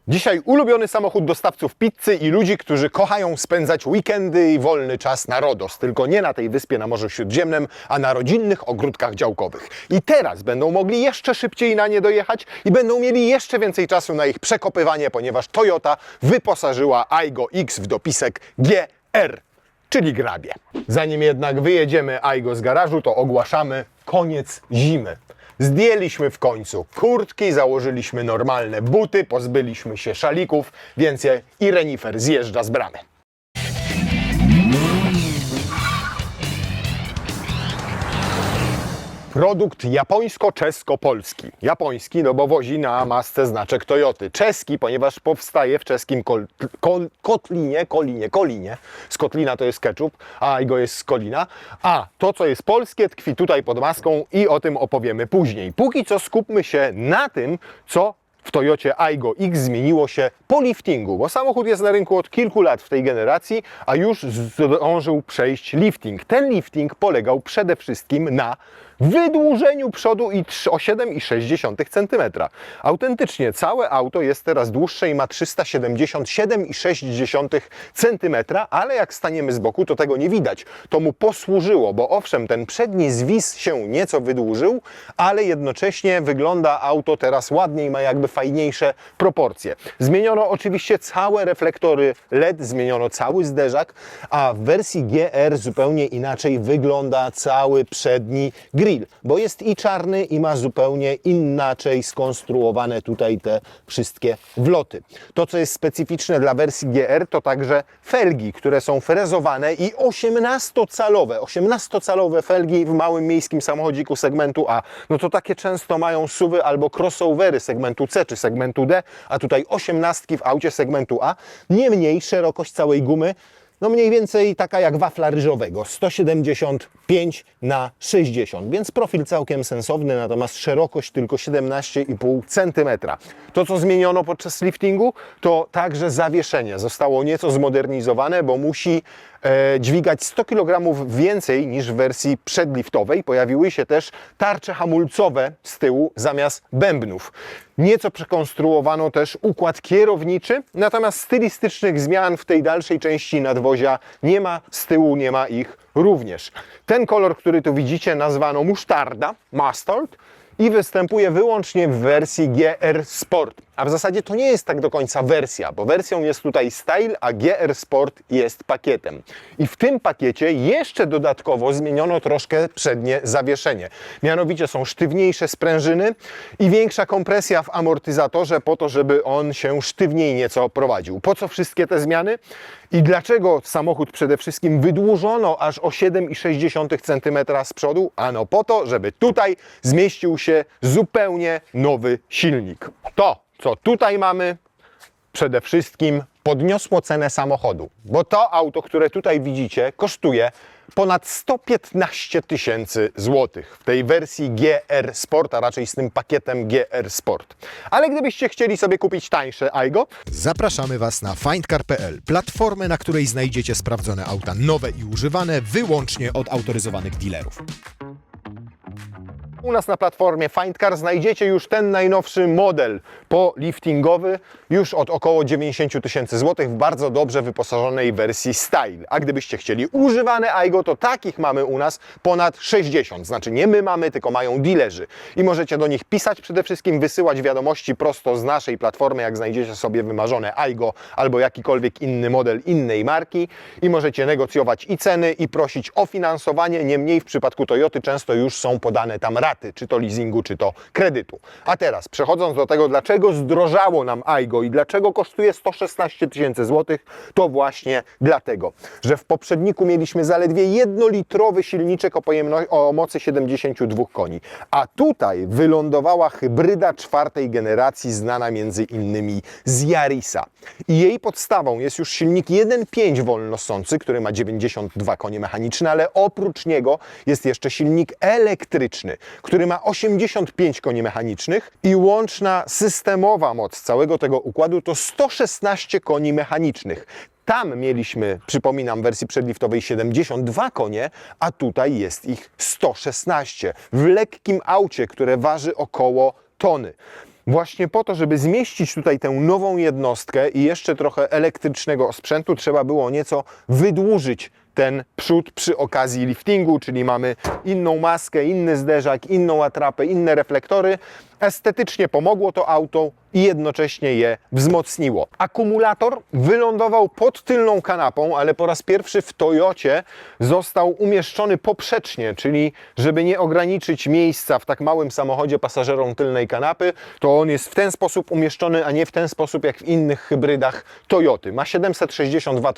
Dzisiaj ulubiony samochód dostawców pizzy i ludzi, którzy kochają spędzać weekendy i wolny czas na Rodos. Tylko nie na tej wyspie na Morzu Śródziemnym, a na rodzinnych ogródkach działkowych. I teraz będą mogli jeszcze szybciej na nie dojechać i będą mieli jeszcze więcej czasu na ich przekopywanie, ponieważ Toyota wyposażyła Aygo X w dopisek GR, czyli grabie. Zanim jednak wyjedziemy Aygo z garażu, to ogłaszamy koniec zimy. Zdjęliśmy w końcu kurtki, założyliśmy normalne buty, pozbyliśmy się szalików, więc i renifer zjeżdża z bramy. Produkt japońsko-czesko-polski. Japoński, no bo wozi na masce znaczek Toyoty. Czeski, ponieważ powstaje w czeskim Kolinie. Z Kotlina to jest ketchup, a Aygo jest z Kolina. A to, co jest polskie, tkwi tutaj pod maską i o tym opowiemy później. Póki co skupmy się na tym, co w Toyocie Aygo X zmieniło się po liftingu, bo samochód jest na rynku od kilku lat w tej generacji, a już zdążył przejść lifting. Ten lifting polegał przede wszystkim na wydłużeniu przodu o 7,6 cm. Autentycznie całe auto jest teraz dłuższe i ma 377,6 cm, ale jak staniemy z boku, to tego nie widać. To mu posłużyło, bo owszem, ten przedni zwis się nieco wydłużył, ale jednocześnie wygląda auto teraz ładniej, ma jakby fajniejsze proporcje. Zmieniono oczywiście całe reflektory LED, zmieniono cały zderzak, a w wersji GR zupełnie inaczej wygląda cały przedni grill, bo jest i czarny i ma zupełnie inaczej skonstruowane tutaj te wszystkie wloty. To, co jest specyficzne dla wersji GR, to także felgi, które są frezowane i 18-calowe felgi w małym miejskim samochodziku segmentu A. No to takie często mają SUVy albo crossovery segmentu C czy segmentu D, a tutaj 18 w aucie segmentu A. Niemniej szerokość całej gumy no mniej więcej taka jak wafla ryżowego, 175/60, więc profil całkiem sensowny, natomiast szerokość tylko 17,5 cm. To, co zmieniono podczas liftingu, to także zawieszenie. Zostało nieco zmodernizowane, bo musi dźwigać 100 kg więcej niż w wersji przedliftowej. Pojawiły się też tarcze hamulcowe z tyłu zamiast bębnów. Nieco przekonstruowano też układ kierowniczy, natomiast stylistycznych zmian w tej dalszej części nadwozia nie ma, z tyłu nie ma ich również. Ten kolor, który tu widzicie, nazwano musztarda, mustard, i występuje wyłącznie w wersji GR Sport. A w zasadzie to nie jest tak do końca wersja, bo wersją jest tutaj Style, a GR Sport jest pakietem. I w tym pakiecie jeszcze dodatkowo zmieniono troszkę przednie zawieszenie. Mianowicie są sztywniejsze sprężyny i większa kompresja w amortyzatorze po to, żeby on się sztywniej nieco prowadził. Po co wszystkie te zmiany? I dlaczego samochód przede wszystkim wydłużono aż o 7,6 cm z przodu? Ano po to, żeby tutaj zmieścił się zupełnie nowy silnik. To, co tutaj mamy, przede wszystkim podniosło cenę samochodu, bo to auto, które tutaj widzicie, kosztuje ponad 115 000 złotych w tej wersji GR Sport, a raczej z tym pakietem GR Sport. Ale gdybyście chcieli sobie kupić tańsze Aygo, Zapraszamy Was na findcar.pl, platformę, na której znajdziecie sprawdzone auta nowe i używane wyłącznie od autoryzowanych dealerów. u nas na platformie Findcar znajdziecie już ten najnowszy model poliftingowy już od około 90 000 złotych w bardzo dobrze wyposażonej wersji Style. A gdybyście chcieli używane Aygo, to takich mamy u nas ponad 60. Znaczy nie my mamy, tylko mają dealerzy. I możecie do nich pisać, przede wszystkim wysyłać wiadomości prosto z naszej platformy, jak znajdziecie sobie wymarzone Aygo albo jakikolwiek inny model innej marki. I możecie negocjować i ceny, i prosić o finansowanie. Niemniej w przypadku Toyoty często już są podane tam raty, czy to leasingu, czy to kredytu. A teraz przechodząc do tego, dlaczego zdrożało nam Aygo i dlaczego kosztuje 116 000 złotych, to właśnie dlatego, że w poprzedniku mieliśmy zaledwie 1-litrowy silniczek o mocy 72 koni, a tutaj wylądowała hybryda czwartej generacji znana między innymi z Yarisa. I jej podstawą jest już silnik 1.5 wolnosący, który ma 92 konie mechaniczne, ale oprócz niego jest jeszcze silnik elektryczny, który ma 85 koni mechanicznych i łączna systemowa moc całego tego układu to 116 koni mechanicznych. Tam mieliśmy, przypominam, w wersji przedliftowej 72 konie, a tutaj jest ich 116 w lekkim aucie, które waży około tony. właśnie po to, żeby zmieścić tutaj tę nową jednostkę i jeszcze trochę elektrycznego sprzętu, trzeba było nieco wydłużyć ten przód przy okazji liftingu, czyli mamy inną maskę, inny zderzak, inną atrapę, inne reflektory. Estetycznie pomogło to auto i jednocześnie je wzmocniło. Akumulator wylądował pod tylną kanapą, ale po raz pierwszy w Toyocie został umieszczony poprzecznie, czyli żeby nie ograniczyć miejsca w tak małym samochodzie pasażerom tylnej kanapy, to on jest w ten sposób umieszczony, a nie w ten sposób jak w innych hybrydach Toyoty. Ma 760 Wh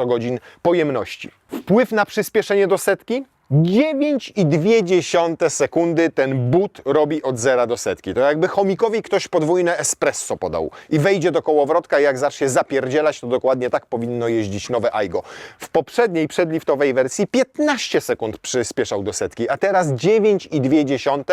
pojemności. Wpływ na przyspieszenie do setki? 9,2 sekundy ten but robi od 0 do setki. To jakby chomikowi ktoś podwójne espresso podał i wejdzie do kołowrotka i jak zacznie zapierdzielać, to dokładnie tak powinno jeździć nowe Aygo. W poprzedniej przedliftowej wersji 15 sekund przyspieszał do setki, a teraz 9,2.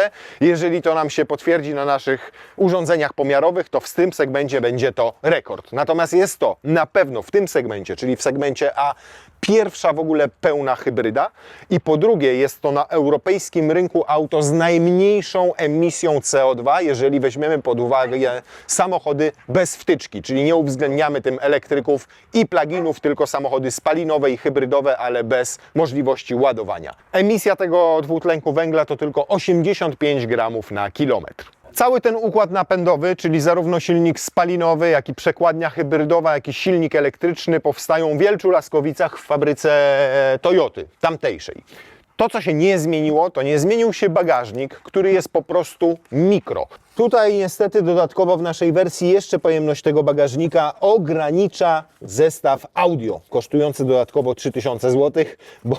Jeżeli to nam się potwierdzi na naszych urządzeniach pomiarowych, to w tym segmencie będzie to rekord. Natomiast jest to na pewno w tym segmencie, czyli w segmencie A, pierwsza w ogóle pełna hybryda i po drugie jest to na europejskim rynku auto z najmniejszą emisją CO2, jeżeli weźmiemy pod uwagę samochody bez wtyczki, czyli nie uwzględniamy tym elektryków i pluginów, tylko samochody spalinowe i hybrydowe, ale bez możliwości ładowania. Emisja tego dwutlenku węgla to tylko 85 gramów na kilometr. Cały ten układ napędowy, czyli zarówno silnik spalinowy, jak i przekładnia hybrydowa, jak i silnik elektryczny powstają w Wielczu Laskowicach w fabryce Toyoty, tamtejszej. To, co się nie zmieniło, to nie zmienił się bagażnik, który jest po prostu mikro. Tutaj niestety dodatkowo w naszej wersji jeszcze pojemność tego bagażnika ogranicza zestaw audio, kosztujący dodatkowo 3000 zł, bo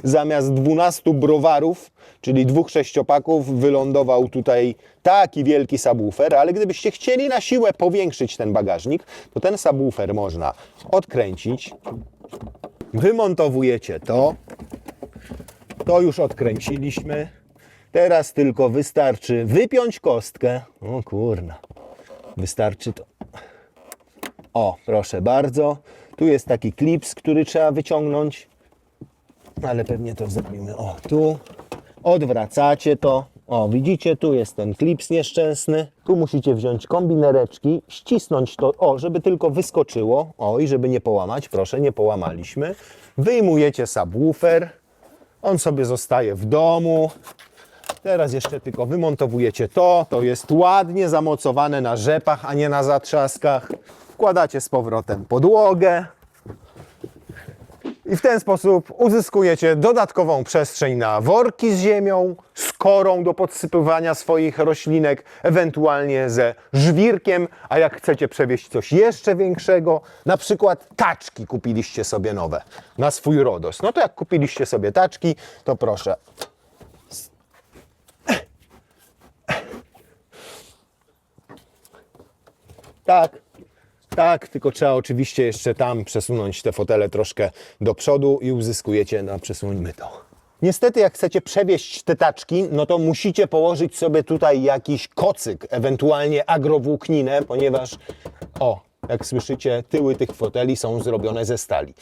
zamiast 12 browarów, czyli 2 sześciopaków, wylądował tutaj taki wielki subwoofer, ale gdybyście chcieli na siłę powiększyć ten bagażnik, to ten subwoofer można odkręcić, wymontowujecie to już odkręciliśmy. Teraz tylko wystarczy wypiąć kostkę. O kurna, wystarczy to. O, proszę bardzo. Tu jest taki klips, który trzeba wyciągnąć. Ale pewnie to zrobimy. O, tu. Odwracacie to. O, widzicie, tu jest ten klips nieszczęsny. Tu musicie wziąć kombinereczki, ścisnąć to, o, żeby tylko wyskoczyło. O, i żeby nie połamać. Proszę, nie połamaliśmy. Wyjmujecie subwoofer. On sobie zostaje w domu. Teraz jeszcze tylko wymontowujecie to. To jest ładnie zamocowane na rzepach, a nie na zatrzaskach. Wkładacie z powrotem podłogę. I w ten sposób uzyskujecie dodatkową przestrzeń na worki z ziemią, z korą do podsypywania swoich roślinek, ewentualnie ze żwirkiem, a jak chcecie przewieźć coś jeszcze większego, na przykład taczki kupiliście sobie nowe na swój Rodos. No to jak kupiliście sobie taczki, to proszę. Tak, tylko trzeba oczywiście jeszcze tam przesunąć te fotele troszkę do przodu i uzyskujecie, no przesuńmy to. Niestety jak chcecie przewieźć te taczki, no to musicie położyć sobie tutaj jakiś kocyk, ewentualnie agrowłókninę, ponieważ, o, jak słyszycie, tyły tych foteli są zrobione ze stali,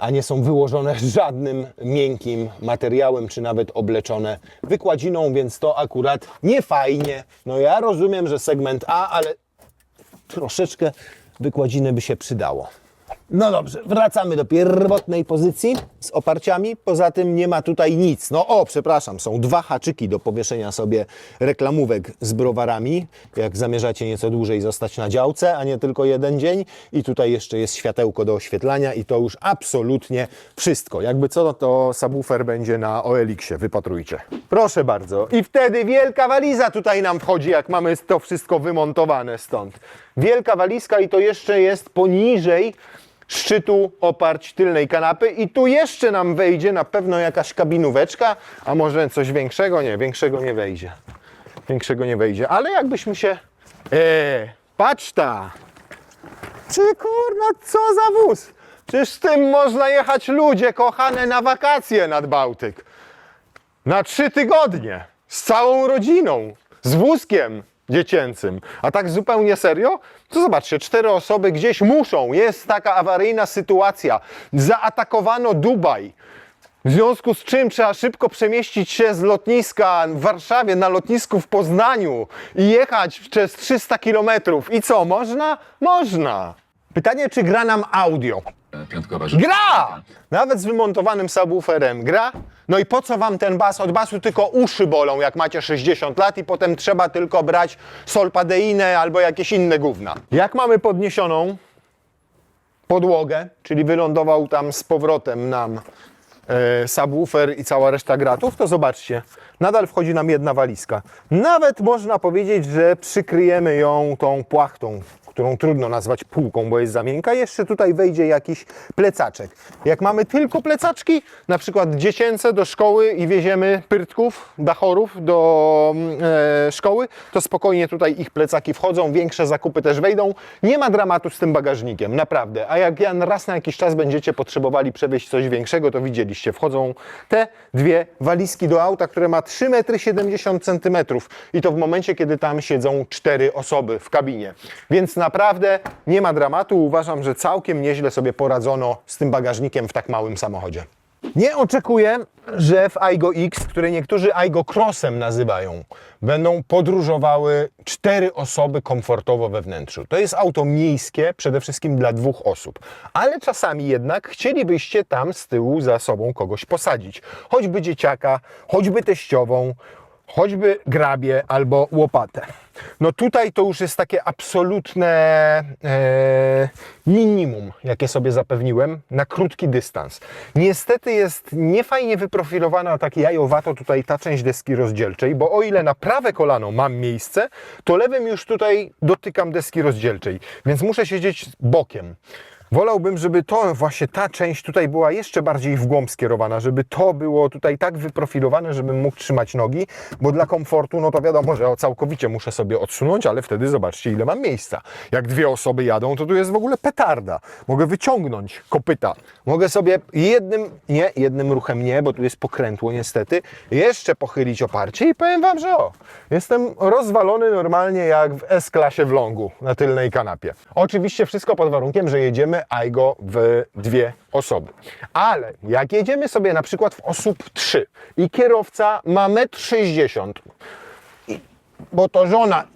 a nie są wyłożone żadnym miękkim materiałem, czy nawet obleczone wykładziną, więc to akurat nie fajnie. No ja rozumiem, że segment A, ale troszeczkę wykładziny by się przydało. No dobrze, wracamy do pierwotnej pozycji z oparciami. Poza tym nie ma tutaj nic. No o, przepraszam, są 2 haczyki do powieszenia sobie reklamówek z browarami, jak zamierzacie nieco dłużej zostać na działce, a nie tylko jeden dzień. I tutaj jeszcze jest światełko do oświetlania i to już absolutnie wszystko. Jakby co, to subwoofer będzie na OLX-ie, wypatrujcie. Proszę bardzo. I wtedy wielka waliza tutaj nam wchodzi, jak mamy to wszystko wymontowane stąd. Wielka walizka i to jeszcze jest poniżej szczytu oparć tylnej kanapy i tu jeszcze nam wejdzie na pewno jakaś kabinóweczka, a może coś większego? Nie, większego nie wejdzie. Większego nie wejdzie, ale jakbyśmy się... patrz ta! Czy kurna, co za wóz? Przecież z tym można jechać, ludzie kochane, na wakacje nad Bałtyk. Na 3 tygodnie. Z całą rodziną. Z wózkiem dziecięcym. A tak zupełnie serio? To zobaczcie, 4 osoby gdzieś muszą. Jest taka awaryjna sytuacja. Zaatakowano Dubaj. W związku z czym trzeba szybko przemieścić się z lotniska w Warszawie na lotnisku w Poznaniu i jechać przez 300 km. I co, można? Można. Pytanie, czy gra nam audio? Piątkowa rzecz. Gra! Nawet z wymontowanym subwooferem gra. No i po co wam ten bas? Od basu tylko uszy bolą, jak macie 60 lat i potem trzeba tylko brać solpadeinę albo jakieś inne gówna. Jak mamy podniesioną podłogę, czyli wylądował tam z powrotem nam subwoofer i cała reszta gratów, to zobaczcie, nadal wchodzi nam jedna walizka. Nawet można powiedzieć, że przykryjemy ją tą płachtą, którą trudno nazwać półką, bo jest za miękka. Jeszcze tutaj wejdzie jakiś plecaczek. Jak mamy tylko plecaczki, na przykład dziecięce do szkoły i wieziemy pyrtków, dachorów do szkoły, to spokojnie tutaj ich plecaki wchodzą, większe zakupy też wejdą. Nie ma dramatu z tym bagażnikiem, naprawdę. A jak raz na jakiś czas będziecie potrzebowali przewieźć coś większego, to widzieliście, wchodzą te dwie walizki do auta, które ma 3,70 m i to w momencie, kiedy tam siedzą 4 osoby w kabinie. Więc naprawdę nie ma dramatu. Uważam, że całkiem nieźle sobie poradzono z tym bagażnikiem w tak małym samochodzie. Nie oczekuję, że w Aygo X, które niektórzy Aygo Crossem nazywają, będą podróżowały 4 osoby komfortowo we wnętrzu. To jest auto miejskie, przede wszystkim dla 2 osób. Ale czasami jednak chcielibyście tam z tyłu za sobą kogoś posadzić. Choćby dzieciaka, choćby teściową, choćby grabie albo łopatę. No tutaj to już jest takie absolutne minimum, jakie sobie zapewniłem na krótki dystans. Niestety jest niefajnie wyprofilowana, tak jajowato tutaj ta część deski rozdzielczej, bo o ile na prawe kolano mam miejsce, to lewym już tutaj dotykam deski rozdzielczej, więc muszę siedzieć bokiem. Wolałbym, żeby to właśnie ta część tutaj była jeszcze bardziej w głąb skierowana, żeby to było tutaj tak wyprofilowane, żebym mógł trzymać nogi, bo dla komfortu, no to wiadomo, że całkowicie muszę sobie odsunąć, ale wtedy zobaczcie, ile mam miejsca. Jak 2 osoby jadą, to tu jest w ogóle petarda. Mogę wyciągnąć kopyta. Mogę sobie jednym ruchem nie, bo tu jest pokrętło niestety, jeszcze pochylić oparcie i powiem wam, że jestem rozwalony normalnie jak w S-klasie w longu na tylnej kanapie. Oczywiście wszystko pod warunkiem, że jedziemy Aygo w 2 osoby. Ale jak jedziemy sobie na przykład w osób 3 i kierowca ma 1,60 m, bo to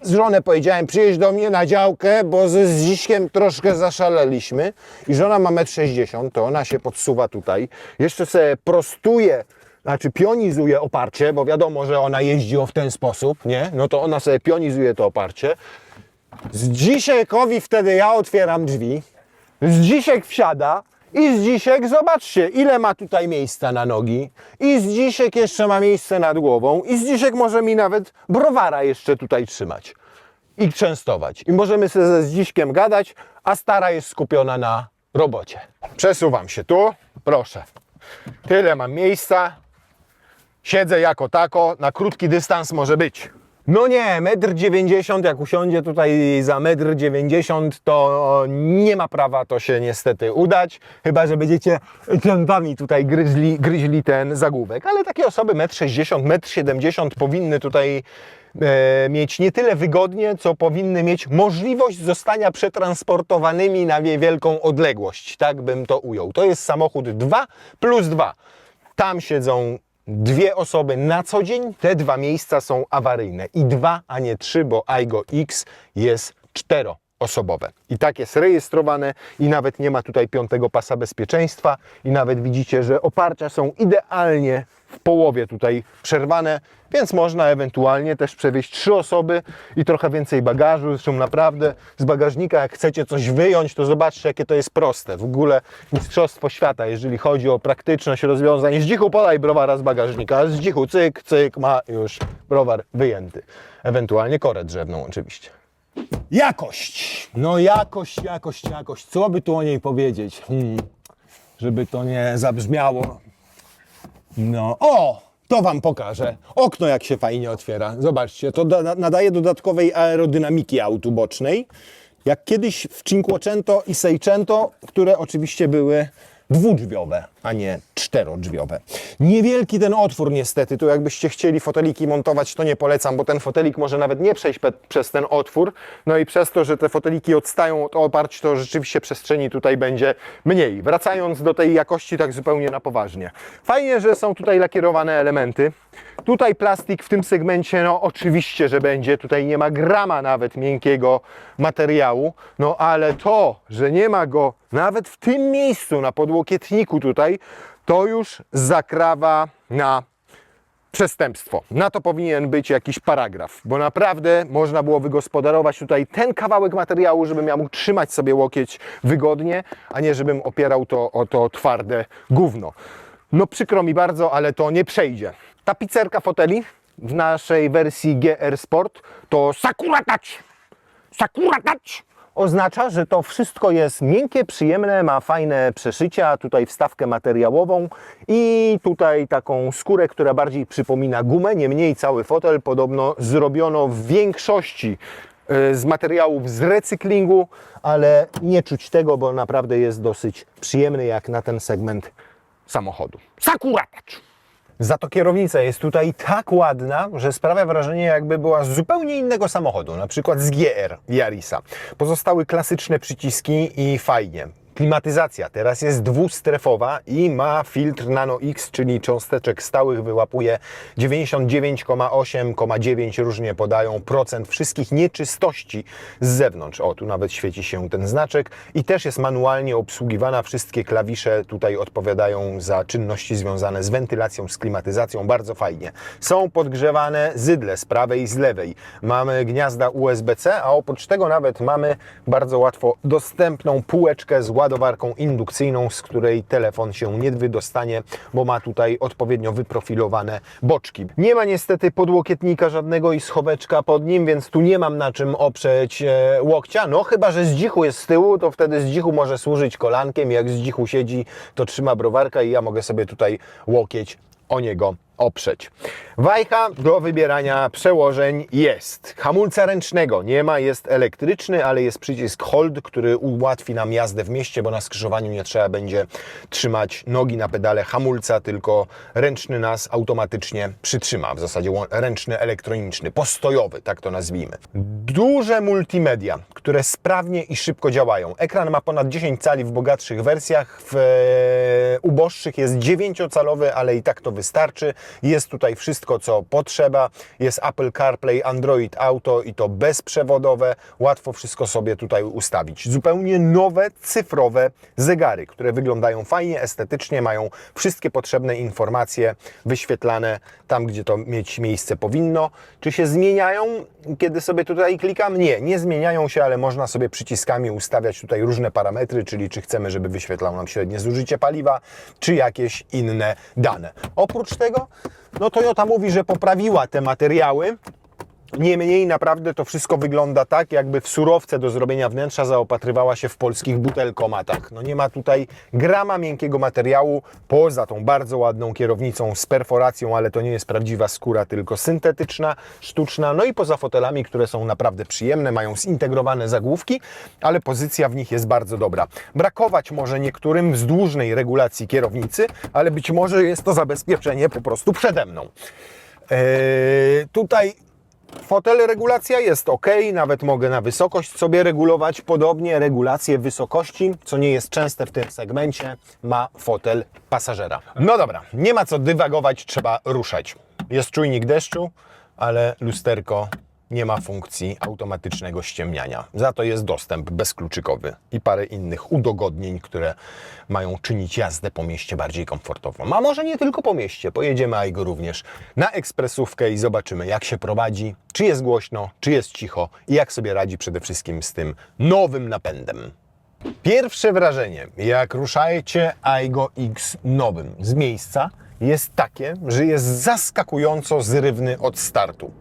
żonę powiedziałem, przyjedź do mnie na działkę, bo ze Zdziśkiem troszkę zaszaleliśmy i żona ma 1,60 m, to ona się podsuwa tutaj, jeszcze sobie prostuje, znaczy pionizuje oparcie, bo wiadomo, że ona jeździ w ten sposób, nie? No to ona sobie pionizuje to oparcie. Zdzisiekowi wtedy ja otwieram drzwi, Zdzisiek wsiada i Zdzisiek, zobaczcie, ile ma tutaj miejsca na nogi. I Zdzisiek jeszcze ma miejsce nad głową. I Zdzisiek może mi nawet browara jeszcze tutaj trzymać i częstować. I możemy sobie ze Zdziskiem gadać, a stara jest skupiona na robocie. Przesuwam się tu, proszę. Tyle mam miejsca. Siedzę jako tako, na krótki dystans może być. No nie, 1,90 m, jak usiądzie tutaj za 1,90 m, to nie ma prawa to się niestety udać, chyba że będziecie zębami tutaj gryźli ten zagłówek. Ale takie osoby 1,60 m, 1,70 m powinny tutaj mieć nie tyle wygodnie, co powinny mieć możliwość zostania przetransportowanymi na niewielką odległość. Tak bym to ujął. To jest samochód 2+2. Tam siedzą 2 osoby na co dzień, te 2 miejsca są awaryjne. I 2, a nie 3, bo Aygo X jest 4-osobowe. I tak jest rejestrowane i nawet nie ma tutaj 5. pasa bezpieczeństwa i nawet widzicie, że oparcia są idealnie w połowie tutaj przerwane, więc można ewentualnie też przewieźć 3 osoby i trochę więcej bagażu. Zresztą naprawdę z bagażnika, jak chcecie coś wyjąć, to zobaczcie, jakie to jest proste. W ogóle mistrzostwo świata, jeżeli chodzi o praktyczność rozwiązań. Zdzichu, podaj browara z bagażnika. Zdzichu, cyk, cyk, ma już browar wyjęty. Ewentualnie korę drzewną oczywiście. Jakość! No jakość. Co by tu o niej powiedzieć? Żeby to nie zabrzmiało. No, to wam pokażę. Okno jak się fajnie otwiera. Zobaczcie, to nadaje dodatkowej aerodynamiki autu bocznej. Jak kiedyś w Cinquecento i Seicento, które oczywiście były dwudrzwiowe. a nie czterodrzwiowe. Niewielki ten otwór niestety, tu jakbyście chcieli foteliki montować, to nie polecam, bo ten fotelik może nawet nie przejść przez ten otwór, no i przez to, że te foteliki odstają od oparć, to rzeczywiście przestrzeni tutaj będzie mniej. Wracając do tej jakości tak zupełnie na poważnie. Fajnie, że są tutaj lakierowane elementy. Tutaj plastik w tym segmencie, no oczywiście, że będzie, tutaj nie ma grama nawet miękkiego materiału, no ale to, że nie ma go nawet w tym miejscu, na podłokietniku tutaj, to już zakrawa na przestępstwo. Na to powinien być jakiś paragraf, bo naprawdę można było wygospodarować tutaj ten kawałek materiału, żebym ja mógł trzymać sobie łokieć wygodnie, a nie żebym opierał to o to twarde gówno. No przykro mi bardzo, ale to nie przejdzie. Tapicerka foteli w naszej wersji GR Sport to Sakura Touch. Sakura Touch oznacza, że to wszystko jest miękkie, przyjemne, ma fajne przeszycia, tutaj wstawkę materiałową i tutaj taką skórę, która bardziej przypomina gumę. Niemniej cały fotel podobno zrobiono w większości z materiałów z recyklingu, ale nie czuć tego, bo naprawdę jest dosyć przyjemny jak na ten segment samochodu. Sakura Touch! Za to kierownica jest tutaj tak ładna, że sprawia wrażenie, jakby była z zupełnie innego samochodu, na przykład z GR Yarisa. Pozostały klasyczne przyciski i fajnie. Klimatyzacja teraz jest dwustrefowa i ma filtr Nano X, czyli cząsteczek stałych, wyłapuje 99,8,9 różnie podają procent wszystkich nieczystości z zewnątrz. O, tu nawet świeci się ten znaczek i też jest manualnie obsługiwana. Wszystkie klawisze tutaj odpowiadają za czynności związane z wentylacją, z klimatyzacją. Bardzo fajnie. Są podgrzewane zydle z prawej i z lewej. Mamy gniazda USB-C, a oprócz tego nawet mamy bardzo łatwo dostępną półeczkę z ładowarką indukcyjną, z której telefon się nie wydostanie, bo ma tutaj odpowiednio wyprofilowane boczki. Nie ma niestety podłokietnika żadnego i schoweczka pod nim, więc tu nie mam na czym oprzeć łokcia. No chyba, że z dzichu jest z tyłu, to wtedy z dzichu może służyć kolankiem. Jak z dzichu siedzi, to trzyma browarka i ja mogę sobie tutaj łokieć o niego oprzeć. Wajcha do wybierania przełożeń jest. Hamulca ręcznego nie ma, jest elektryczny, ale jest przycisk hold, który ułatwi nam jazdę w mieście, bo na skrzyżowaniu nie trzeba będzie trzymać nogi na pedale hamulca, tylko ręczny nas automatycznie przytrzyma. W zasadzie ręczny elektroniczny, postojowy, tak to nazwijmy. Duże multimedia, które sprawnie i szybko działają. Ekran ma ponad 10 cali w bogatszych wersjach, w uboższych jest 9-calowy, ale i tak to wystarczy. Jest tutaj wszystko, co potrzeba. Jest Apple CarPlay, Android Auto i to bezprzewodowe. Łatwo wszystko sobie tutaj ustawić. Zupełnie nowe, cyfrowe zegary, które wyglądają fajnie, estetycznie, mają wszystkie potrzebne informacje wyświetlane tam, gdzie to mieć miejsce powinno. Czy się zmieniają, kiedy sobie tutaj klikam? Nie, nie zmieniają się, ale można sobie przyciskami ustawiać tutaj różne parametry, czyli czy chcemy, żeby wyświetlał nam średnie zużycie paliwa, czy jakieś inne dane. Oprócz tego, no Toyota mówi, że poprawiła te materiały. Niemniej naprawdę to wszystko wygląda tak, jakby w surowce do zrobienia wnętrza zaopatrywała się w polskich butelkomatach. No nie ma tutaj grama miękkiego materiału, poza tą bardzo ładną kierownicą z perforacją, ale to nie jest prawdziwa skóra, tylko syntetyczna, sztuczna. No i poza fotelami, które są naprawdę przyjemne, mają zintegrowane zagłówki, ale pozycja w nich jest bardzo dobra. Brakować może niektórym wzdłużnej regulacji kierownicy, ale być może jest to zabezpieczenie po prostu przede mną. Tutaj fotel, regulacja jest ok, nawet mogę na wysokość sobie regulować. Podobnie regulację wysokości, co nie jest częste w tym segmencie, ma fotel pasażera. No dobra, nie ma co dywagować, trzeba ruszać. Jest czujnik deszczu, ale lusterko nie ma funkcji automatycznego ściemniania. Za to jest dostęp bezkluczykowy i parę innych udogodnień, które mają czynić jazdę po mieście bardziej komfortową. A może nie tylko po mieście, pojedziemy Aygo również na ekspresówkę i zobaczymy, jak się prowadzi, czy jest głośno, czy jest cicho i jak sobie radzi przede wszystkim z tym nowym napędem. Pierwsze wrażenie, jak ruszajcie Aygo X nowym z miejsca, jest takie, że jest zaskakująco zrywny od startu.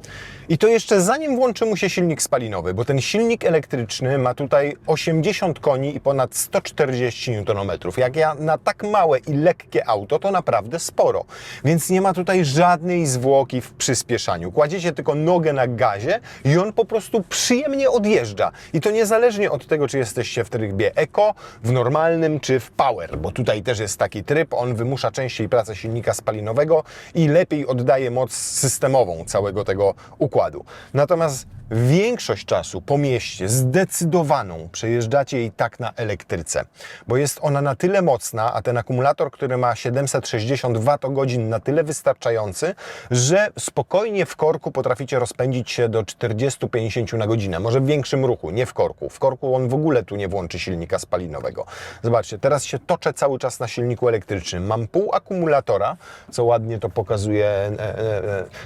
I to jeszcze zanim włączy mu się silnik spalinowy, bo ten silnik elektryczny ma tutaj 80 koni i ponad 140 Nm. Jak ja na tak małe i lekkie auto, to naprawdę sporo. Więc nie ma tutaj żadnej zwłoki w przyspieszaniu. Kładziecie tylko nogę na gazie i on po prostu przyjemnie odjeżdża. I to niezależnie od tego, czy jesteście w trybie Eco, w normalnym czy w Power, bo tutaj też jest taki tryb, on wymusza częściej pracę silnika spalinowego i lepiej oddaje moc systemową całego tego układu. Natomiast większość czasu po mieście zdecydowaną przejeżdżacie i tak na elektryce, bo jest ona na tyle mocna, a ten akumulator, który ma 760 Wh na tyle wystarczający, że spokojnie w korku potraficie rozpędzić się do 40-50 na godzinę, może w większym ruchu, nie w korku. W korku on w ogóle tu nie włączy silnika spalinowego. Zobaczcie, teraz się toczę cały czas na silniku elektrycznym. Mam pół akumulatora, co ładnie to pokazuje,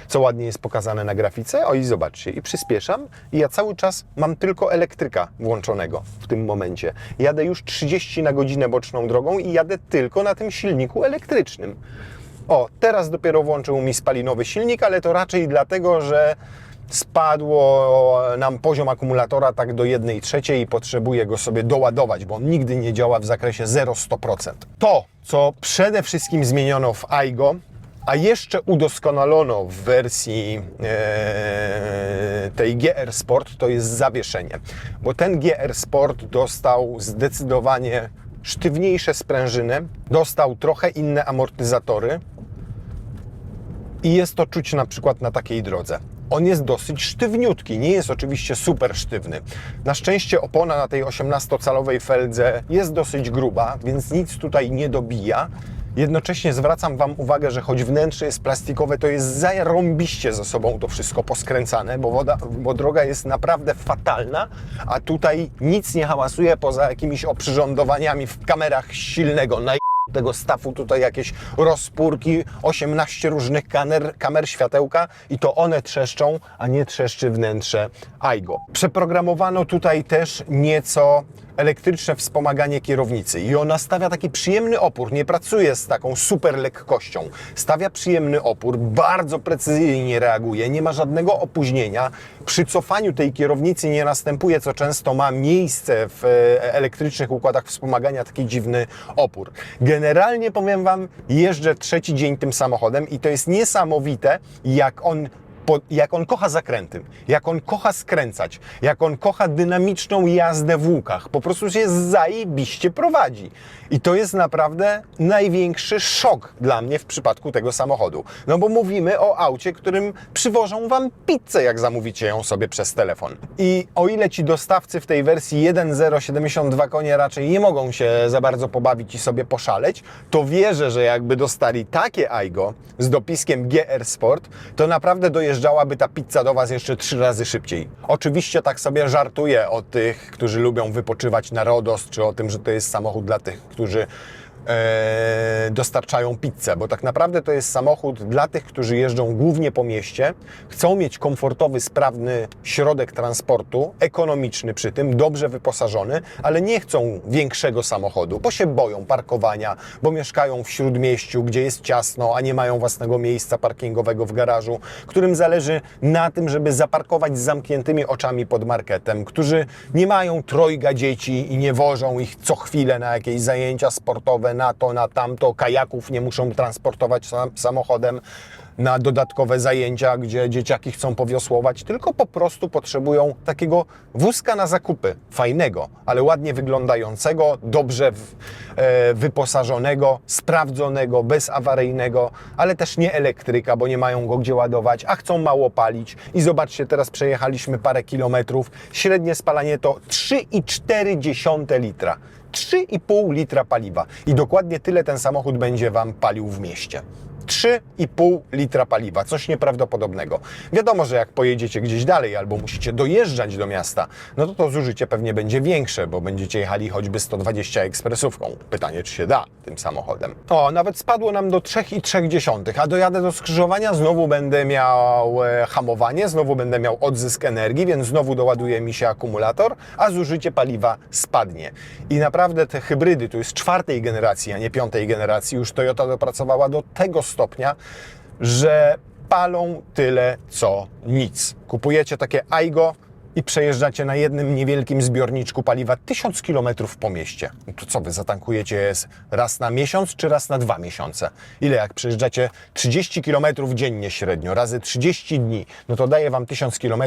co ładnie jest pokazane na grafice. O i zobaczcie, i przyspieszam. I ja cały czas mam tylko elektryka włączonego w tym momencie. Jadę już 30 na godzinę boczną drogą i jadę tylko na tym silniku elektrycznym. O, teraz dopiero włączył mi spalinowy silnik, ale to raczej dlatego, że spadło nam poziom akumulatora tak do 1/3 i potrzebuję go sobie doładować, bo on nigdy nie działa w zakresie 0-100%. To, co przede wszystkim zmieniono w Aygo, a jeszcze udoskonalono w wersji tej GR Sport, to jest zawieszenie. Bo ten GR Sport dostał zdecydowanie sztywniejsze sprężyny, dostał trochę inne amortyzatory i jest to czuć na przykład na takiej drodze. On jest dosyć sztywniutki, nie jest oczywiście super sztywny. Na szczęście opona na tej 18-calowej feldze jest dosyć gruba, więc nic tutaj nie dobija. Jednocześnie zwracam Wam uwagę, że choć wnętrze jest plastikowe, to jest zarąbiście ze sobą to wszystko poskręcane, bo droga jest naprawdę fatalna, a tutaj nic nie hałasuje poza jakimiś oprzyrządowaniami w kamerach silnego tego stawu, tutaj jakieś rozpórki, 18 różnych kamer światełka i to one trzeszczą, a nie trzeszczy wnętrze Aygo. Przeprogramowano tutaj też nieco elektryczne wspomaganie kierownicy i ona stawia taki przyjemny opór, nie pracuje z taką super lekkością, stawia przyjemny opór, bardzo precyzyjnie reaguje, nie ma żadnego opóźnienia, przy cofaniu tej kierownicy nie następuje, co często ma miejsce w elektrycznych układach wspomagania, taki dziwny opór. Generalnie powiem Wam, jeżdżę trzeci dzień tym samochodem i to jest niesamowite, jak on kocha zakręty, jak on kocha skręcać, jak on kocha dynamiczną jazdę w łukach. Po prostu się zajebiście prowadzi. I to jest naprawdę największy szok dla mnie w przypadku tego samochodu. No bo mówimy o aucie, którym przywożą Wam pizzę, jak zamówicie ją sobie przez telefon. I o ile ci dostawcy w tej wersji 1.0 72 konie raczej nie mogą się za bardzo pobawić i sobie poszaleć, to wierzę, że jakby dostali takie Aygo z dopiskiem GR Sport, to naprawdę dojeżdżałaby ta pizza do Was jeszcze 3 razy szybciej. Oczywiście tak sobie żartuję o tych, którzy lubią wypoczywać na RODOS, czy o tym, że to jest samochód dla tych, którzy dostarczają pizzę, bo tak naprawdę to jest samochód dla tych, którzy jeżdżą głównie po mieście, chcą mieć komfortowy, sprawny środek transportu, ekonomiczny przy tym, dobrze wyposażony, ale nie chcą większego samochodu, bo się boją parkowania, bo mieszkają w śródmieściu, gdzie jest ciasno, a nie mają własnego miejsca parkingowego w garażu, którym zależy na tym, żeby zaparkować z zamkniętymi oczami pod marketem, którzy nie mają trojga dzieci i nie wożą ich co chwilę na jakieś zajęcia sportowe, na to, na tamto, kajaków nie muszą transportować samochodem na dodatkowe zajęcia, gdzie dzieciaki chcą powiosłować, tylko po prostu potrzebują takiego wózka na zakupy, fajnego, ale ładnie wyglądającego, dobrze wyposażonego, sprawdzonego, bezawaryjnego, ale też nie elektryka, bo nie mają go gdzie ładować, a chcą mało palić. I zobaczcie, teraz przejechaliśmy parę kilometrów, średnie spalanie to 3,4 litra. 3,5 litra paliwa i dokładnie tyle ten samochód będzie Wam palił w mieście. 3,5 litra paliwa, coś nieprawdopodobnego. Wiadomo, że jak pojedziecie gdzieś dalej albo musicie dojeżdżać do miasta, no to zużycie pewnie będzie większe, bo będziecie jechali choćby 120 ekspresówką. Pytanie, czy się da tym samochodem. O, nawet spadło nam do 3,3, a dojadę do skrzyżowania, znowu będę miał hamowanie, znowu będę miał odzysk energii, więc znowu doładuje mi się akumulator, a zużycie paliwa spadnie. I naprawdę te hybrydy, to jest 4. generacji, a nie 5. generacji, już Toyota dopracowała do tego stopnia, że palą tyle co nic. Kupujecie takie Aygo i przejeżdżacie na jednym niewielkim zbiorniczku paliwa 1000 km po mieście. No to co, wy zatankujecie raz na miesiąc czy raz na 2 miesiące? Ile jak przejeżdżacie 30 km dziennie średnio, razy 30 dni, no to daje wam 1000 km,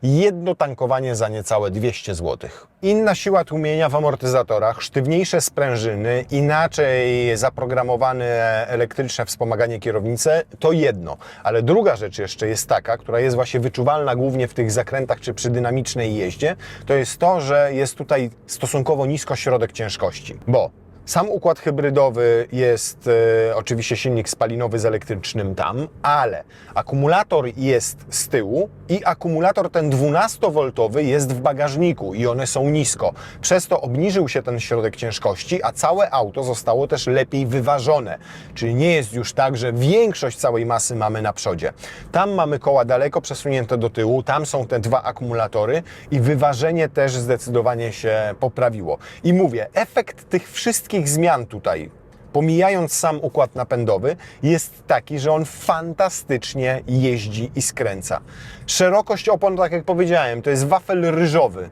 jedno tankowanie za niecałe 200 zł. Inna siła tłumienia w amortyzatorach, sztywniejsze sprężyny, inaczej zaprogramowane elektryczne wspomaganie kierownicy, to jedno. Ale druga rzecz jeszcze jest taka, która jest właśnie wyczuwalna głównie w tych zakrętach czy przy dynamicznej jeździe, to jest to, że jest tutaj stosunkowo nisko środek ciężkości, bo sam układ hybrydowy jest oczywiście silnik spalinowy z elektrycznym tam, ale akumulator jest z tyłu i akumulator ten 12V jest w bagażniku i one są nisko. Przez to obniżył się ten środek ciężkości, a całe auto zostało też lepiej wyważone. Czyli nie jest już tak, że większość całej masy mamy na przodzie. Tam mamy koła daleko przesunięte do tyłu, tam są te dwa akumulatory i wyważenie też zdecydowanie się poprawiło. I mówię, efekt tych wszystkich zmian tutaj, pomijając sam układ napędowy, jest taki, że on fantastycznie jeździ i skręca. Szerokość opon, tak jak powiedziałem, to jest wafel ryżowy,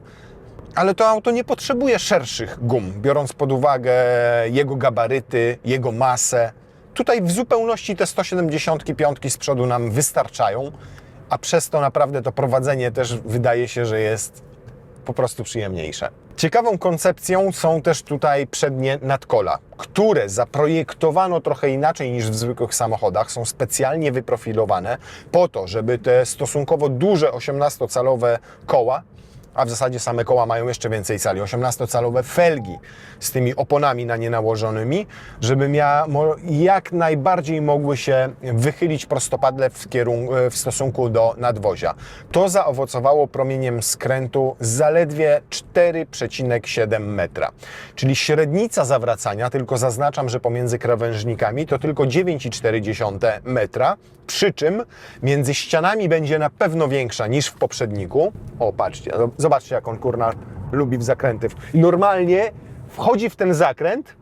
ale to auto nie potrzebuje szerszych gum, biorąc pod uwagę jego gabaryty, jego masę. Tutaj w zupełności te 175 z przodu nam wystarczają, a przez to naprawdę to prowadzenie też wydaje się, że jest po prostu przyjemniejsze. Ciekawą koncepcją są też tutaj przednie nadkola, które zaprojektowano trochę inaczej niż w zwykłych samochodach. Są specjalnie wyprofilowane po to, żeby te stosunkowo duże 18-calowe koła, a w zasadzie same koła mają jeszcze więcej cali, 18-calowe felgi z tymi oponami na nie nałożonymi, żeby jak najbardziej mogły się wychylić prostopadle w stosunku do nadwozia. To zaowocowało promieniem skrętu zaledwie 4,7 metra. Czyli średnica zawracania, tylko zaznaczam, że pomiędzy krawężnikami to tylko 9,4 metra, przy czym między ścianami będzie na pewno większa niż w poprzedniku. O, patrzcie, zobaczcie, jak on kurna lubi w zakręty. Normalnie wchodzi w ten zakręt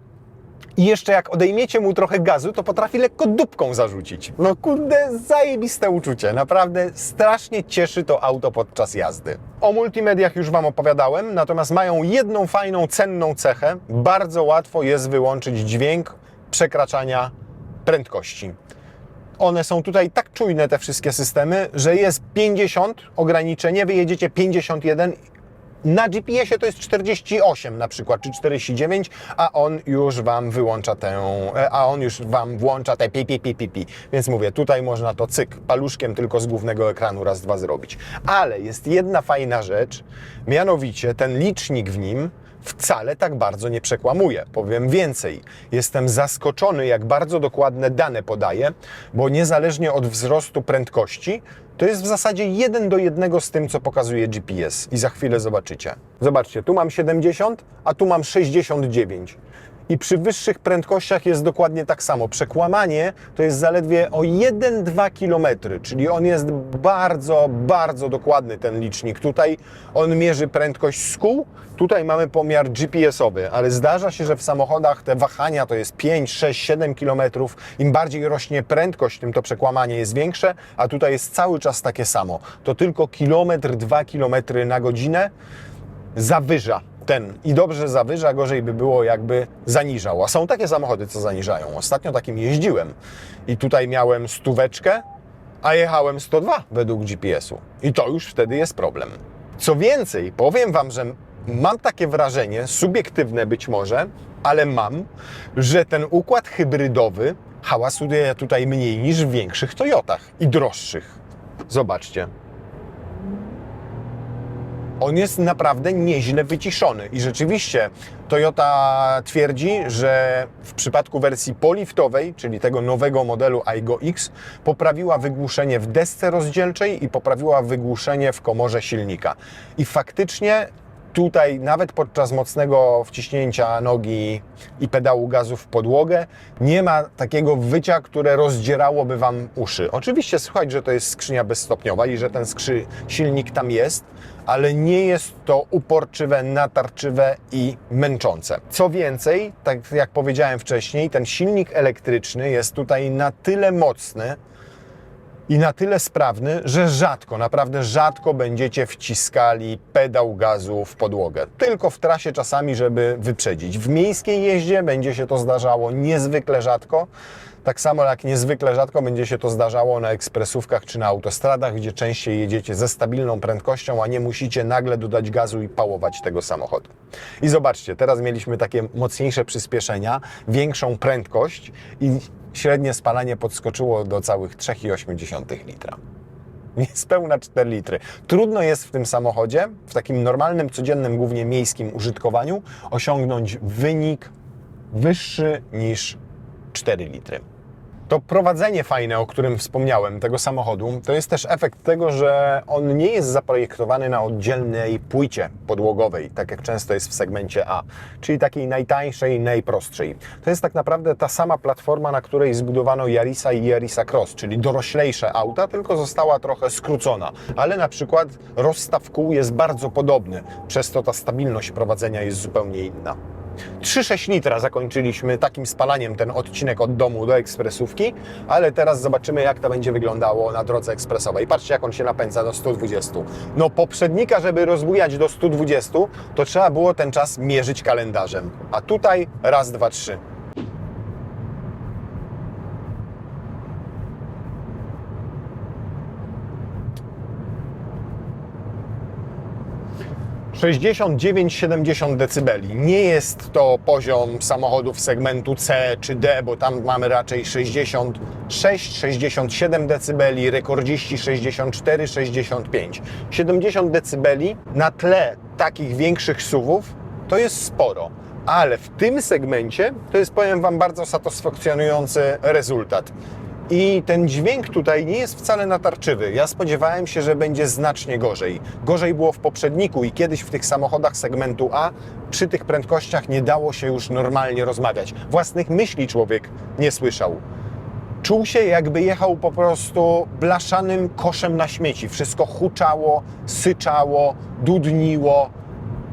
i jeszcze jak odejmiecie mu trochę gazu, to potrafi lekko dupką zarzucić. No kurde, zajebiste uczucie. Naprawdę strasznie cieszy to auto podczas jazdy. O multimediach już Wam opowiadałem, natomiast mają jedną fajną, cenną cechę. Bardzo łatwo jest wyłączyć dźwięk przekraczania prędkości. One są tutaj tak czujne, te wszystkie systemy, że jest 50 ograniczenie, wy jedziecie 51, na GPS-ie to jest 48 na przykład, czy 49, a on już Wam włącza te pi. Więc mówię, tutaj można to cyk, paluszkiem tylko z głównego ekranu raz, dwa zrobić. Ale jest jedna fajna rzecz, mianowicie ten licznik w nim wcale tak bardzo nie przekłamuje. Powiem więcej, jestem zaskoczony, jak bardzo dokładne dane podaje, bo niezależnie od wzrostu prędkości, to jest w zasadzie 1:1 z tym, co pokazuje GPS. I za chwilę zobaczycie. Zobaczcie, tu mam 70, a tu mam 69. I przy wyższych prędkościach jest dokładnie tak samo. Przekłamanie to jest zaledwie o 1-2 km, czyli on jest bardzo, bardzo dokładny, ten licznik. Tutaj on mierzy prędkość z kół, tutaj mamy pomiar GPS-owy, ale zdarza się, że w samochodach te wahania to jest 5, 6, 7 km. Im bardziej rośnie prędkość, tym to przekłamanie jest większe, a tutaj jest cały czas takie samo. To tylko kilometr, 2 km na godzinę zawyża ten. I dobrze zawyża, gorzej by było, jakby zaniżał. A są takie samochody, co zaniżają. Ostatnio takim jeździłem i tutaj miałem 100, a jechałem 102 według GPS-u. I to już wtedy jest problem. Co więcej, powiem Wam, że mam takie wrażenie, subiektywne być może, ale mam, że ten układ hybrydowy hałasuje tutaj mniej niż w większych Toyotach i droższych. Zobaczcie. On jest naprawdę nieźle wyciszony i rzeczywiście Toyota twierdzi, że w przypadku wersji poliftowej, czyli tego nowego modelu Aygo X, poprawiła wygłuszenie w desce rozdzielczej i poprawiła wygłuszenie w komorze silnika. I faktycznie tutaj nawet podczas mocnego wciśnięcia nogi i pedału gazu w podłogę nie ma takiego wycia, które rozdzierałoby Wam uszy. Oczywiście słychać, że to jest skrzynia bezstopniowa i że ten silnik tam jest, ale nie jest to uporczywe, natarczywe i męczące. Co więcej, tak jak powiedziałem wcześniej, ten silnik elektryczny jest tutaj na tyle mocny, I na tyle sprawny, że rzadko, naprawdę rzadko będziecie wciskali pedał gazu w podłogę. Tylko w trasie czasami, żeby wyprzedzić. W miejskiej jeździe będzie się to zdarzało niezwykle rzadko. Tak samo jak niezwykle rzadko będzie się to zdarzało na ekspresówkach czy na autostradach, gdzie częściej jedziecie ze stabilną prędkością, a nie musicie nagle dodać gazu i pałować tego samochodu. I zobaczcie, teraz mieliśmy takie mocniejsze przyspieszenia, większą prędkość i średnie spalanie podskoczyło do całych 3,8 litra. Niespełna 4 litry. Trudno jest w tym samochodzie, w takim normalnym, codziennym, głównie miejskim użytkowaniu, osiągnąć wynik wyższy niż 4 litry. To prowadzenie fajne, o którym wspomniałem, tego samochodu, to jest też efekt tego, że on nie jest zaprojektowany na oddzielnej płycie podłogowej, tak jak często jest w segmencie A, czyli takiej najtańszej, najprostszej. To jest tak naprawdę ta sama platforma, na której zbudowano Yarisa i Yarisa Cross, czyli doroślejsze auta, tylko została trochę skrócona, ale na przykład rozstaw kół jest bardzo podobny, przez to ta stabilność prowadzenia jest zupełnie inna. 3,6 litra zakończyliśmy takim spalaniem ten odcinek od domu do ekspresówki, ale teraz zobaczymy, jak to będzie wyglądało na drodze ekspresowej. Patrzcie, jak on się napędza do 120. No poprzednika, żeby rozbujać do 120, to trzeba było ten czas mierzyć kalendarzem. A tutaj raz, dwa, trzy. 69-70 dB. Nie jest to poziom samochodów segmentu C czy D, bo tam mamy raczej 66-67 dB, rekordziści 64-65. 70 dB na tle takich większych SUV-ów to jest sporo, ale w tym segmencie to jest, powiem Wam, bardzo satysfakcjonujący rezultat. I ten dźwięk tutaj nie jest wcale natarczywy. Ja spodziewałem się, że będzie znacznie gorzej. Gorzej było w poprzedniku i kiedyś w tych samochodach segmentu A przy tych prędkościach nie dało się już normalnie rozmawiać. Własnych myśli człowiek nie słyszał. Czuł się, jakby jechał po prostu blaszanym koszem na śmieci. Wszystko huczało, syczało, dudniło,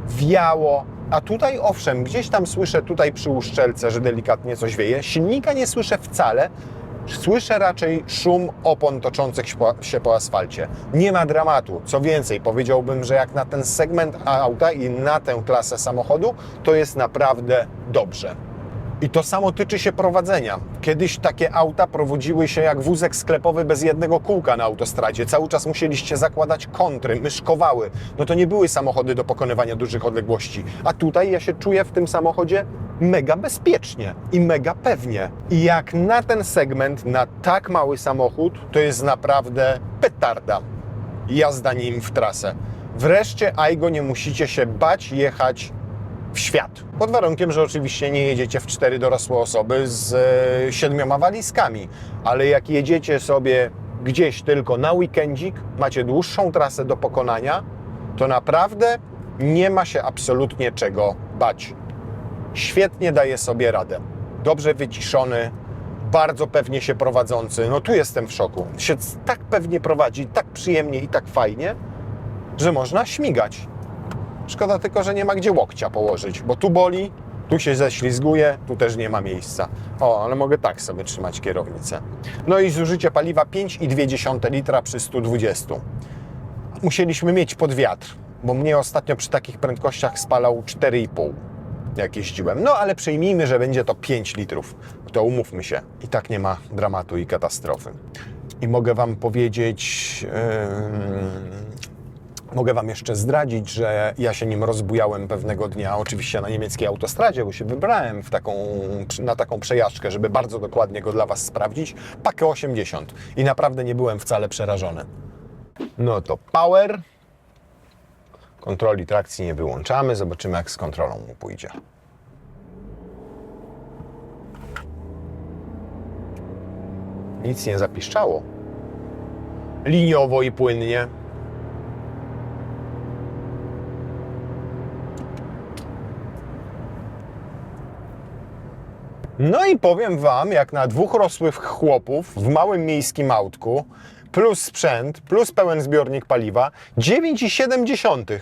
wiało. A tutaj owszem, gdzieś tam słyszę tutaj przy uszczelce, że delikatnie coś wieje. Silnika nie słyszę wcale. Słyszę raczej szum opon toczących się po asfalcie. Nie ma dramatu. Co więcej, powiedziałbym, że jak na ten segment auta i na tę klasę samochodu, to jest naprawdę dobrze. I to samo tyczy się prowadzenia. Kiedyś takie auta prowadziły się jak wózek sklepowy bez jednego kółka na autostradzie. Cały czas musieliście zakładać kontry, myszkowały. No to nie były samochody do pokonywania dużych odległości. A tutaj ja się czuję w tym samochodzie mega bezpiecznie i mega pewnie. I jak na ten segment, na tak mały samochód, to jest naprawdę petarda. Jazda nim w trasę. Wreszcie Aygo nie musicie się bać jechać w świat. Pod warunkiem, że oczywiście nie jedziecie w 4 dorosłe osoby z 7 walizkami. Ale jak jedziecie sobie gdzieś tylko na weekendzik, macie dłuższą trasę do pokonania, to naprawdę nie ma się absolutnie czego bać. Świetnie daje sobie radę. Dobrze wyciszony, bardzo pewnie się prowadzący. No tu jestem w szoku. Się tak pewnie prowadzi, tak przyjemnie i tak fajnie, że można śmigać. Szkoda tylko, że nie ma gdzie łokcia położyć, bo tu boli, tu się ześlizguje, tu też nie ma miejsca. O, ale mogę tak sobie trzymać kierownicę. No i zużycie paliwa 5,2 litra przy 120. Musieliśmy mieć pod wiatr, bo mnie ostatnio przy takich prędkościach spalał 4,5, jak jeździłem. No ale przyjmijmy, że będzie to 5 litrów. To umówmy się, i tak nie ma dramatu i katastrofy. I mogę Wam powiedzieć... Mogę Wam jeszcze zdradzić, że ja się nim rozbujałem pewnego dnia, oczywiście na niemieckiej autostradzie, bo się wybrałem na taką przejażdżkę, żeby bardzo dokładnie go dla Was sprawdzić. Pakę 80 i naprawdę nie byłem wcale przerażony. No to power. Kontroli trakcji nie wyłączamy, zobaczymy, jak z kontrolą mu pójdzie. Nic nie zapiszczało. Liniowo i płynnie. No i powiem Wam, jak na 2 rosłych chłopów w małym miejskim autku, plus sprzęt, plus pełen zbiornik paliwa, 9,7.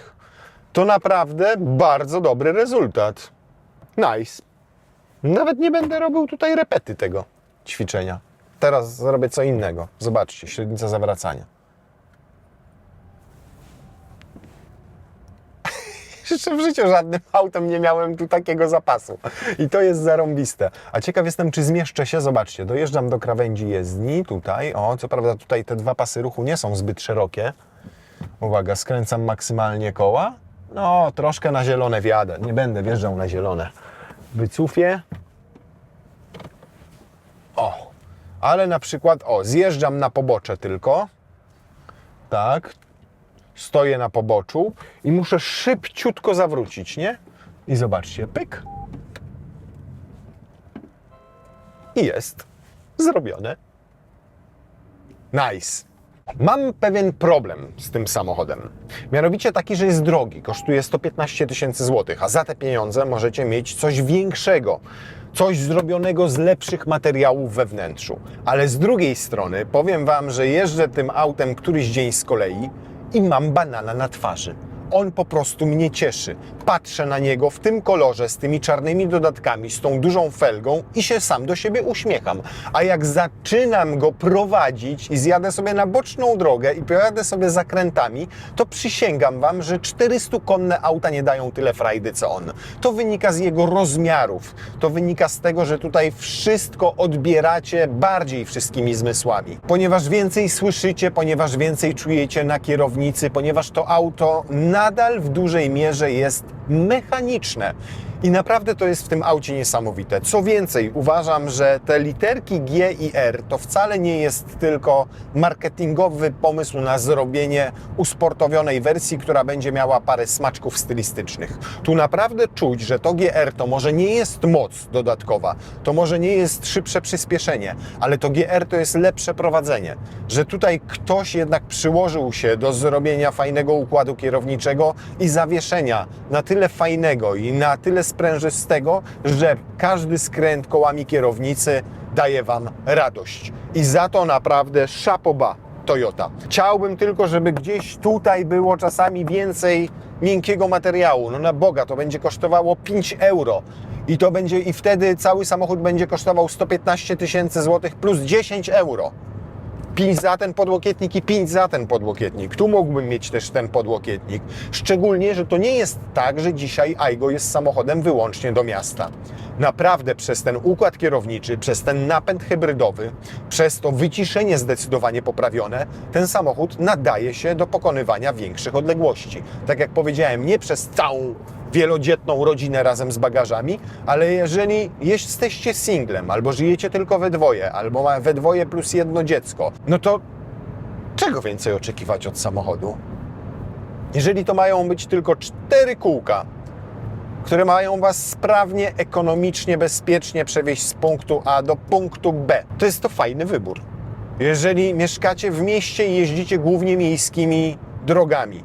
To naprawdę bardzo dobry rezultat. Nice. Nawet nie będę robił tutaj repety tego ćwiczenia. teraz zrobię co innego. Zobaczcie, średnica zawracania. Jeszcze w życiu żadnym autem nie miałem tu takiego zapasu. I to jest zarąbiste. A ciekaw jestem, czy zmieszczę się. Zobaczcie, dojeżdżam do krawędzi jezdni tutaj. O, co prawda tutaj te dwa pasy ruchu nie są zbyt szerokie. Uwaga, skręcam maksymalnie koła. No, troszkę na zielone wjadę. Nie będę wjeżdżał na zielone. Wycufię. O, ale na przykład, zjeżdżam na pobocze tylko. Tak. Stoję na poboczu i muszę szybciutko zawrócić, nie? I zobaczcie, pyk. I jest zrobione. Nice. Mam pewien problem z tym samochodem. Mianowicie taki, że jest drogi, kosztuje 115 000 złotych, a za te pieniądze możecie mieć coś większego. Coś zrobionego z lepszych materiałów we wnętrzu. Ale z drugiej strony powiem Wam, że jeżdżę tym autem któryś dzień z kolei i mam banana na twarzy. On po prostu mnie cieszy. Patrzę na niego w tym kolorze, z tymi czarnymi dodatkami, z tą dużą felgą i się sam do siebie uśmiecham. A jak zaczynam go prowadzić i zjadę sobie na boczną drogę i pojadę sobie zakrętami, to przysięgam Wam, że 400-konne auta nie dają tyle frajdy co on. To wynika z jego rozmiarów. To wynika z tego, że tutaj wszystko odbieracie bardziej wszystkimi zmysłami. Ponieważ więcej słyszycie, ponieważ więcej czujecie na kierownicy, ponieważ to auto nadal w dużej mierze jest mechaniczne. I naprawdę to jest w tym aucie niesamowite. Co więcej, uważam, że te literki G i R to wcale nie jest tylko marketingowy pomysł na zrobienie usportowionej wersji, która będzie miała parę smaczków stylistycznych. Tu naprawdę czuć, że to GR to może nie jest moc dodatkowa, to może nie jest szybsze przyspieszenie, ale to GR to jest lepsze prowadzenie. Że tutaj ktoś jednak przyłożył się do zrobienia fajnego układu kierowniczego i zawieszenia na tyle fajnego i na tyle sprężystego, że każdy skręt kołami kierownicy daje Wam radość. I za to naprawdę chapeau bas Toyota. Chciałbym tylko, żeby gdzieś tutaj było czasami więcej miękkiego materiału. No na Boga, to będzie kosztowało 5 euro. I wtedy cały samochód będzie kosztował 115 000 złotych plus 10 euro. 5 za ten podłokietnik i 5 za ten podłokietnik. Tu mógłbym mieć też ten podłokietnik. Szczególnie, że to nie jest tak, że dzisiaj Aygo jest samochodem wyłącznie do miasta. Naprawdę przez ten układ kierowniczy, przez ten napęd hybrydowy, przez to wyciszenie zdecydowanie poprawione, ten samochód nadaje się do pokonywania większych odległości. Tak jak powiedziałem, nie przez całą wielodzietną rodzinę razem z bagażami, ale jeżeli jesteście singlem, albo żyjecie tylko we dwoje, albo we dwoje plus jedno dziecko, no to czego więcej oczekiwać od samochodu? Jeżeli to mają być tylko 4 kółka, które mają Was sprawnie, ekonomicznie, bezpiecznie przewieźć z punktu A do punktu B, to jest to fajny wybór. Jeżeli mieszkacie w mieście i jeździcie głównie miejskimi drogami,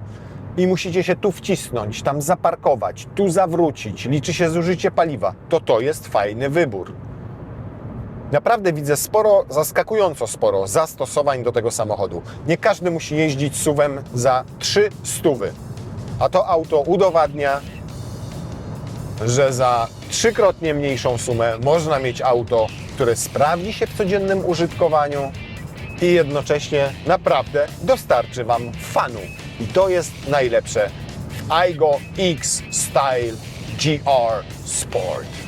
i musicie się tu wcisnąć, tam zaparkować, tu zawrócić, liczy się zużycie paliwa, to jest fajny wybór. Naprawdę widzę zaskakująco sporo zastosowań do tego samochodu. Nie każdy musi jeździć SUV-em za 300. A to auto udowadnia, że za 3-krotnie mniejszą sumę można mieć auto, które sprawdzi się w codziennym użytkowaniu i jednocześnie naprawdę dostarczy Wam fanu. I to jest najlepsze w Aygo X Style GR Sport.